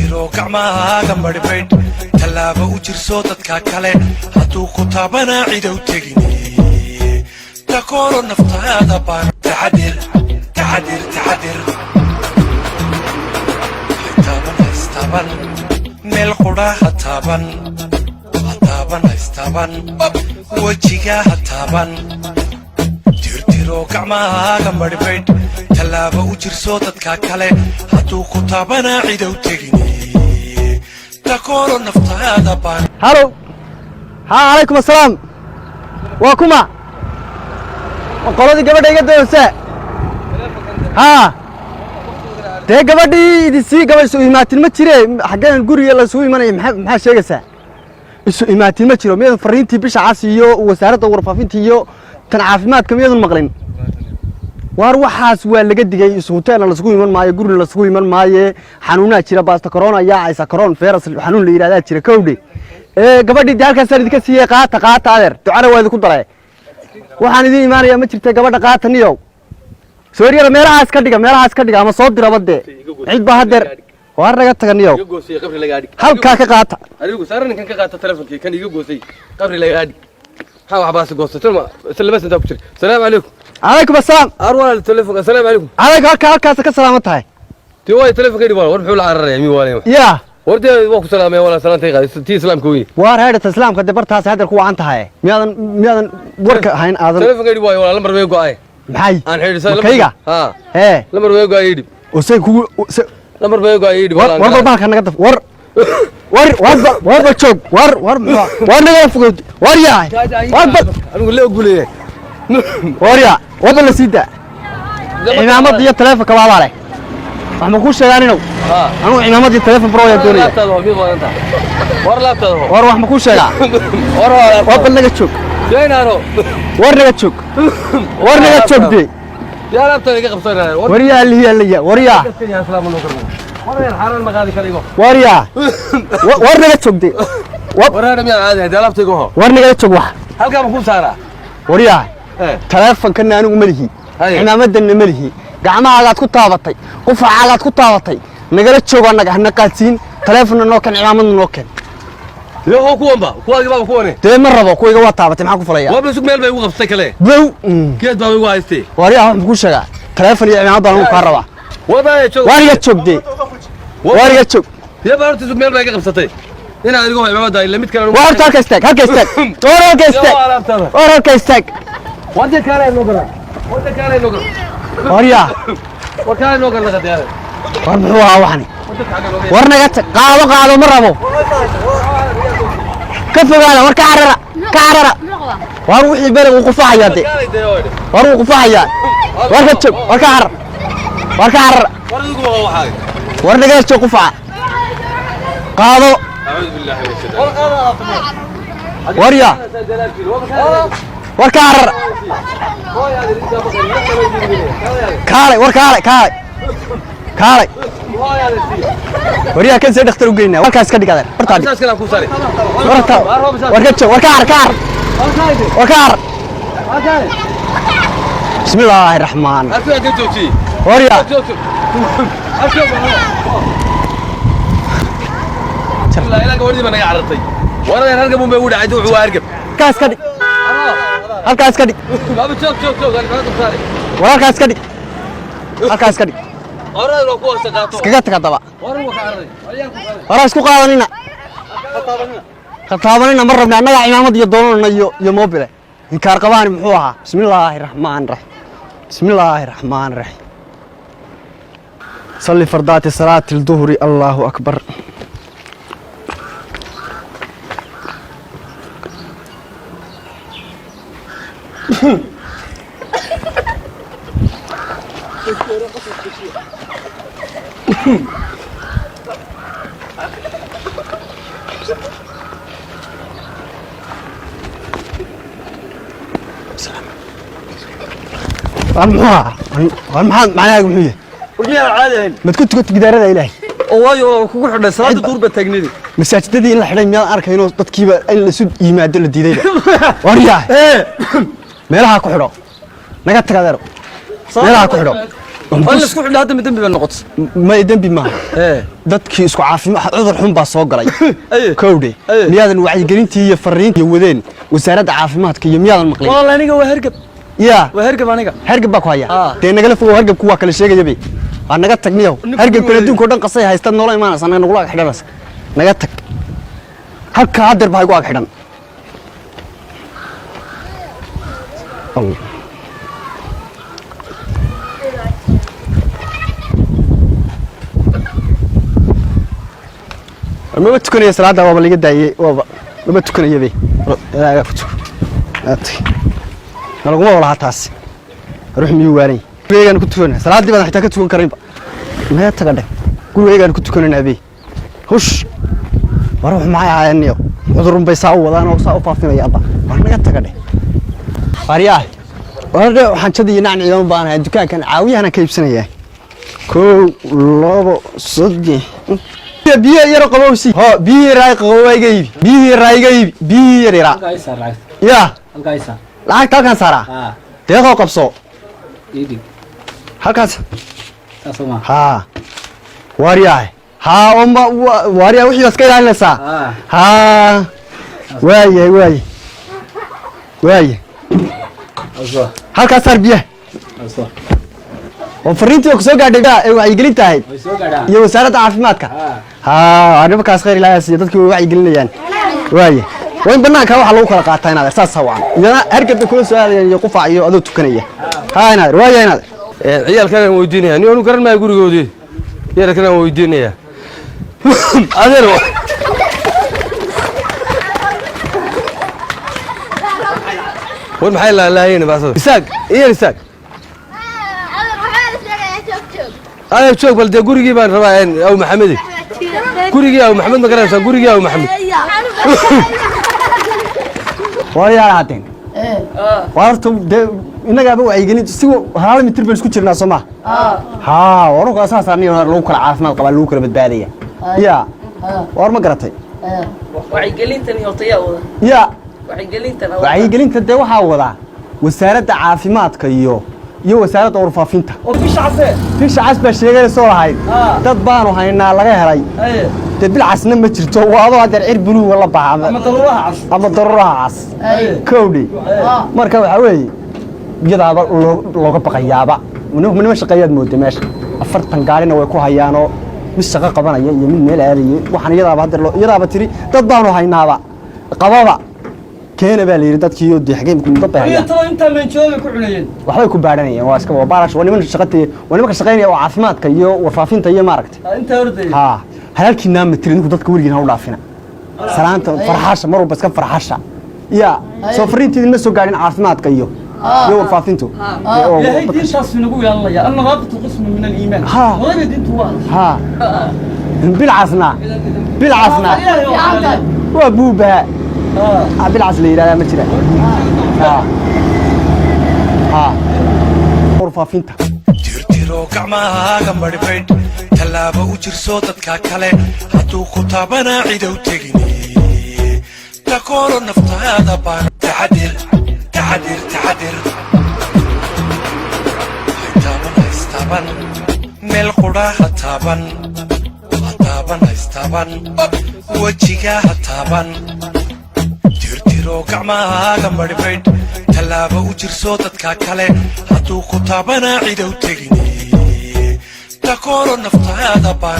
tirtiro gacmahaaga marbayd tallaabo u jirso dadka kale hadduu ku taabana cidow tegini takooro naftaada baan taxadir haytaaban meel qudha hataaban haytaaban wejiga hataaban tirtiro gacmahaaga marbayd tallaabo u jirso dadka kale hadduu ku taabana cidow tegini takooro naftaada baan halo haa calaykum assalaam waa kuma qoladii gabadha iga doonsa haa dee gabadhii idisii gabadh isu imaatin ma jire xaggeen guriga lasugu imanaya maxaa sheegaysaa isu imaatin ma jiro miyadan fariintii bisha cas iyo wasaaradda warfaafinta iyo tan caafimaadka miyadan maqlin waar waxaas waa laga digay isu hoteelna lasugu iman maayo gurina lasugu iman maaye xanuunaa jira baasta corona yaacaysa coron virus xanuun la yidhahdaa jira kowdhe gabadhii dee halkaasaan idinka siiyey qaata adeer ducana waa idinku daray waxaan idin imaanayaa ma jirta gabadha qaata niyow sooryada meelahaas ka dhiga ama soo diraba dee cid baa hadeer waar naga taga niyow halkaa ka qaata adigu saarankan ka qaata telefonkii kan iga goosay qabri laga adhi maxaa waxbaas goostay laba santaa ku jira salaamu calaykum calaykum assalaam arwal telefonka salaamu calaykum halkaas ka salaaman tahay tii way telefonka idhi war muxuu la cararaya mi waalay yaa wartay waa ku salaamay wala salaantay qaadi tii islaamka weyn waar hay'adda islaamka de bartaas hadal ku wacan tahay miyadan warka hayn aadan telefonka idhi wala lambar way go'ay maxay aan xiriirsan kayga ha lambar way go'ay idhi usay ku lambar way go'ay idhi war baalka naga daf war joog war naga fogod war yaay anigu la oguleeyay war yaa wada la siida imaamad iyo telefonka baa leh wax ma ku sheegaan inuu anu imaamad iyo telefon pro yaa doonaya war wax ma ku sheegaa war naga joog war naga joog de yaa laabta iga qabsanaa war yaa liya war yaa war yaa war naga joog de war ma caadi hada laabta iga ho war naga joog wax halka ma ku saara war yaa telefonkan anigu ma lihi imaamadan ma lihi gacmahaaga ku taabatay qufacaaga ku taabatay nagala joog anaga hana qaadsiin telefoon noo kan imaamadna noo kan yoo kuwamba kuwaaga baba kuwane dee ma rabo kuwiga waa taabatay maxaa ku falaya waba sug meel bay ugu qabtay kale bow geed baa ugu haystay war yaa wax ku sheega telefoon iyo imaamada anu ka raba wada joog wariga joogde wariga joog yaa baarta sug meel bay ka qabsatay ina adigu imaamada ila mid kale waa halka istaag war halka istaag wada kale noo gara war yaa war kale noo gara laga diyaar war muxuu ahaa waxani war naga qaado ma rabo ka fogaada war ka carara war wixii bere uu qufaxaya de war uu qufaxaya war ka joog war ka carara war naga joog qufaxa qaado war yaa war ka carara kaale wariyaa kan see dhakhtar u geynaa warkaas ka dhig adeer war ka joog war ka carara bismillaahi raxmaan wariyaa halkaas ka dhig war halkaas ka dhig iskaga tag haddaba waraa isku qaadanina ka taabanina ma rabna annagaa cimaamad iyo doonana iyo mobile inkaar qabaani muxuu ahaa bismillaahi raxmaan raxiim salli fardaati salaati alduhri allaahu akbar maxaad macnaaga muxuu yahay warjiyaa caadi mad ku tukato gidaarada ilaahay oo waayo kugu xidhay salaada duurba taagnidi masaajidadii in la xidhay miyaad arkayno dadkiiba in la isu yimaado la diidayba waryaa meelaha ku xidho naga tag adeero meelaha ku xidho ولا اسكو خدها دم دم بالنقط ما يدنبي ما ايه dadkii isku caafimaad cudur xun baa soo galay ايه kowdhe miyaadan wacyigelintii iyo fariintii wadeen wasaaradda caafimaadka iyo miyaadan maqlin والله انيغا وهرقب yaa وهرقب انيغا hargab baa ku haya Ah. dee nagala fogow hargabku waa kala sheegayabay waa naga tagniyow hargabkana adduunka oo dhan qasay haystad noola imaanaysa anaga nagula ag xidhanaysa naga tag halkaa hadeer baa igu ag xidhan maba tukanaya salaada waaba laga daayey waaba maba tukanayabay ilaaga ku tuko nalaguma walaha taasi ruux miyuu waalan gurigaygaan ku tukanay salaadii baan xitaa ka tukan karaynba naga taga dheh gurigaygaan ku tukanayna abey hush war ruux maxay ahaayeen cudurun bay saa u wadaan oo saa u faafinayaanba war naga taga dheh faryaah warde waxaan jadii nacni idan baanahay dukaankan caawiyahana ka iibsanayaa 1 2 3 biyo yar qabowsi ho biyo raay qabowayga iibi biyo raayga iibi biyo yar ya lacag halkan saara deeqo qabso halkaas ha wariyahay ha umma wariya wixii iska ilaalinaysa ha waaye halkaas saar biyo وفرينتي وكسو قاعد دا وعي قلت هاي يا وزارة عافيمادك ها أنا بكاس خير لا يا dadku وعي قلنيان واي وين بناك waxa lagu kala qaataa inaad saas sawaan iyana hargabta kula soo aadayo qufac iyo adoo tukanaya ha inaad waay inaad ciyaalkan weydiinaya ni anu garan ma gurigoodii yeelkan weydiinaya adeero war maxay la laayeen baasad isaaq isaaq أنا شوف بلدي قريجي بان ربع أو محمد قريجي أو محمد مكرمس قريجي أو محمد ويا هاتين وارتو إنك أبو عيجني تسوي هذا من تربية سكوت الناس ما ها وروك أساس أني لو كل عافنا طبعا لو كل بالبادية يا وار ما قرأتي وعيجلين تاني يطيع يا وعيجلين تدي وحاوضة وسارة عافيمات كيو iyo wasaaradda warfaafinta oo bisha casba sheegay soo lahayd dad baanu haynaa laga helay bil casna ma jirto waado hadar cir bulu wala baaxama ama daruraha cas kowdi marka waxa weey iyadaaba looga baqayaaba minima shaqayaad moodo meesha 40 gaarina way ku hayaano mid shaqo qabanaya iyo mid meel aadayay waxaan iyadaaba tiri dad baanu haynaaba qababa كينا بالي ردت كيو دي حقين كم ضبط هي ترى أنت من شو يكونين وحوي كبارني واسكب وبارش وأنا من شقتي وأنا ما كشقيني وعافمات كيو وفافين تيجي ماركت أنت وردي ها هل كنا مترين كنت كورجين هؤلاء فينا سلامت فرحاشة مرة بس كم فرحاشة يا سفرين تدين مسوا قاعدين عافمات كيو يو وفافين تو يا هي دين شخص نقول الله يا أنا رابط قسم من الإيمان وين دين توان ها بالعصنا وابوبها بالعسل لا ما ترى غرفة فينتا tirtiro gacmahaaga marbayd tallaabo u jirso dadka kale hadduu ku taabana cidow tegini takooro naftaada baan taxadir haytaaban meel qudha ha taaban haytaaban wejiga ha taaban tirtiro gacmahaaga marbayd tallaabo u jirso dadka kale hadduu ku taabana cidow tegini takooro naftaada baan